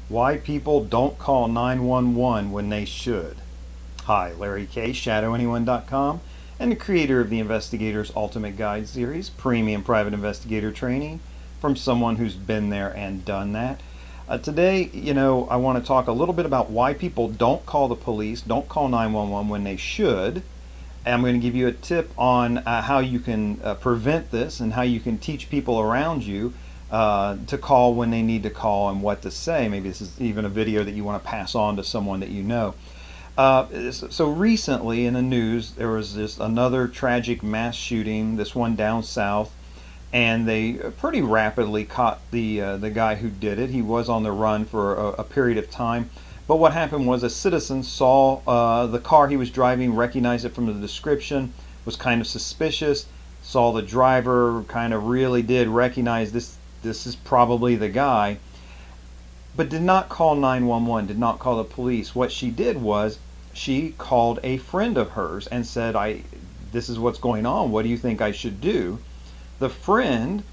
Why people don't call 911 when they should. Hi, Larry K, ShadowAnyone.com, and the creator of the Investigator's Ultimate Guide series, premium private investigator training from someone who's been there and done that. Today, I want to talk a little bit about why people don't call the police, don't call 911 when they should. And I'm going to give you a tip on how you can prevent this and how you can teach people around you to call when they need to call and what to say. Maybe this is even a video that you want to pass on to someone that you know. So recently in the news, there was another tragic mass shooting, this one down south, and they pretty rapidly caught the guy who did it. He was on the run for a period of time. But what happened was a citizen saw the car he was driving, recognized it from the description, was kind of suspicious, saw the driver, kind of really did recognize this is probably the guy, but did not call 911, did not call the police. What she did was she called a friend of hers and said, this is what's going on, what do you think I should do? The friend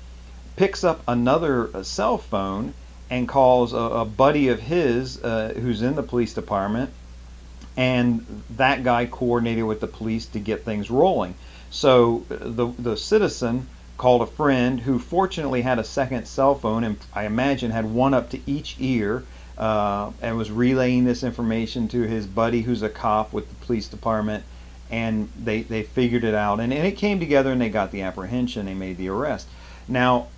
picks up another cell phone and calls a buddy of his who's in the police department, and that guy coordinated with the police to get things rolling. So the citizen called a friend who fortunately had a second cell phone, and I imagine had one up to each ear, and was relaying this information to his buddy who's a cop with the police department, and they figured it out, and it came together, and they got the apprehension, they made the arrest. Now,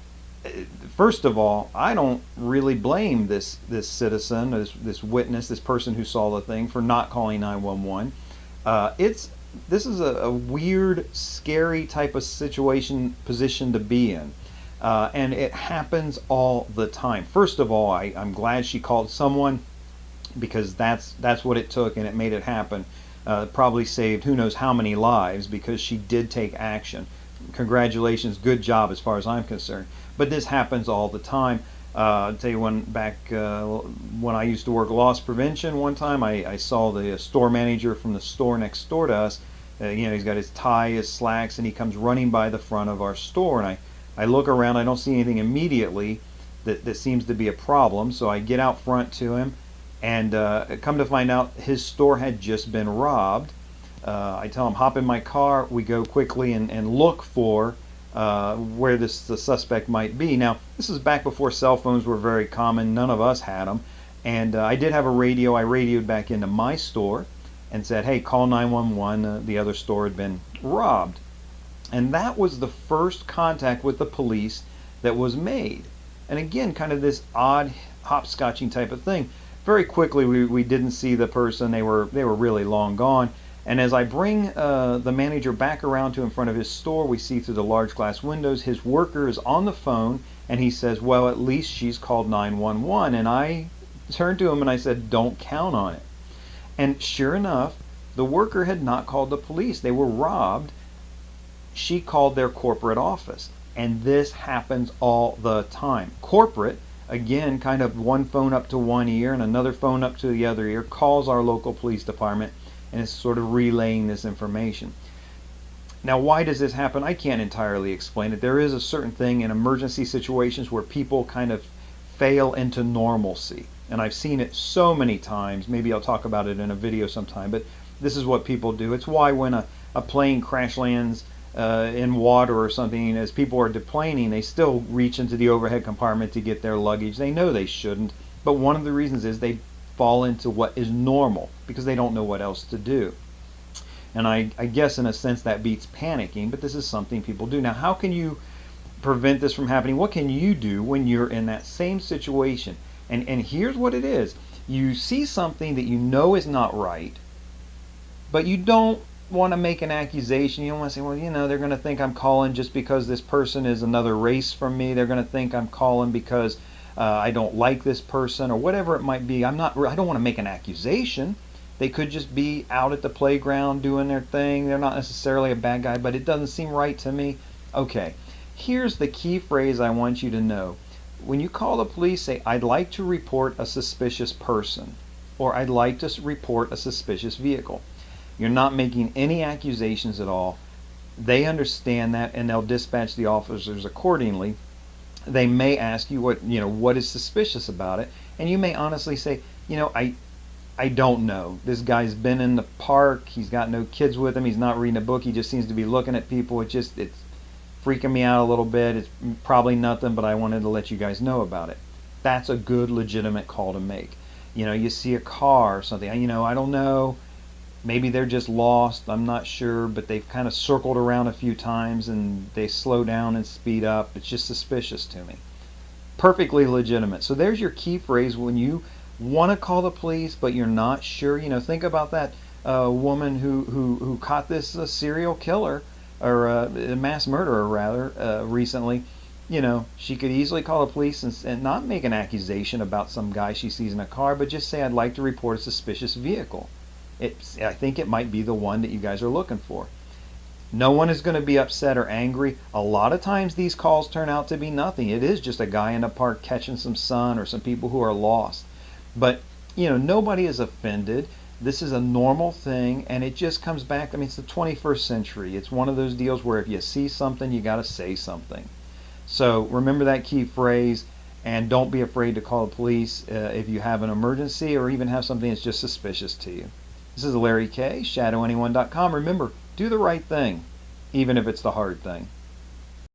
first of all, I don't really blame this citizen, this witness, this person who saw the thing, for not calling 911. This is a weird, scary type of position to be in, and it happens all the time. First of all, I'm glad she called someone, because that's what it took, and it made it happen. Probably saved who knows how many lives, because she did take action. Congratulations, good job as far as I'm concerned. But this happens all the time. I'll tell you, when I used to work loss prevention, one time I saw the store manager from the store next door to us. He's got his tie, his slacks, and he comes running by the front of our store, and I look around, I don't see anything immediately that seems to be a problem, so I get out front to him, and come to find out his store had just been robbed. I tell him, hop in my car, we go quickly and look for where the suspect might be. Now, this is back before cell phones were very common. None of us had them. And I did have a radio. I radioed back into my store and said, hey, call 911. The other store had been robbed. And that was the first contact with the police that was made. And again, kind of this odd hopscotching type of thing. Very quickly, we didn't see the person. They were really long gone. And as I bring the manager back around to in front of his store, we see through the large glass windows his worker is on the phone, and he says, well, at least she's called 911. And I turned to him and I said, don't count on it. And sure enough, the worker had not called the police. They were robbed. She called their corporate office. And this happens all the time. Corporate, again, kind of one phone up to one ear and another phone up to the other ear, calls our local police department, and it's sort of relaying this information. Now, why does this happen? I can't entirely explain it. There is a certain thing in emergency situations where people kind of fail into normalcy. And I've seen it so many times. Maybe I'll talk about it in a video sometime, but this is what people do. It's why when a plane crash lands in water or something, as people are deplaning, they still reach into the overhead compartment to get their luggage. They know they shouldn't, but one of the reasons is they fall into what is normal because they don't know what else to do. And I guess in a sense that beats panicking, but this is something people do. Now, how can you prevent this from happening? What can you do when you're in that same situation? And here's what it is. You see something that you know is not right, but you don't want to make an accusation. You don't want to say, well, they're going to think I'm calling just because this person is another race from me. They're going to think I'm calling because I don't like this person, or whatever it might be. I don't want to make an accusation. They could just be out at the playground doing their thing. They're not necessarily a bad guy, but it doesn't seem right to me. Okay, here's the key phrase I want you to know. When you call the police, say, I'd like to report a suspicious person, or I'd like to report a suspicious vehicle. You're not making any accusations at all. They understand that, and they'll dispatch the officers accordingly. they may ask you what is suspicious about it, and you may honestly say, I don't know. This guy's been in the park. He's got no kids with him. He's not reading a book. He just seems to be looking at people. It's freaking me out a little bit. It's probably nothing, but I wanted to let you guys know about it. That's a good, legitimate call to make. You see a car or something. I don't know. Maybe they're just lost. I'm not sure, but they've kind of circled around a few times and they slow down and speed up. It's just suspicious to me. Perfectly legitimate. So there's your key phrase when you want to call the police, but you're not sure. Think about that woman who caught this serial killer or a mass murderer rather recently. She could easily call the police and not make an accusation about some guy she sees in a car, but just say, I'd like to report a suspicious vehicle. I think it might be the one that you guys are looking for. No one is going to be upset or angry. A lot of times these calls turn out to be nothing. It is just a guy in a park catching some sun or some people who are lost. But, nobody is offended. This is a normal thing, and it just comes back. It's the 21st century. It's one of those deals where if you see something, you got to say something. So remember that key phrase, and don't be afraid to call the police if you have an emergency or even have something that's just suspicious to you. This is Larry K, shadowanyone.com. Remember, do the right thing, even if it's the hard thing.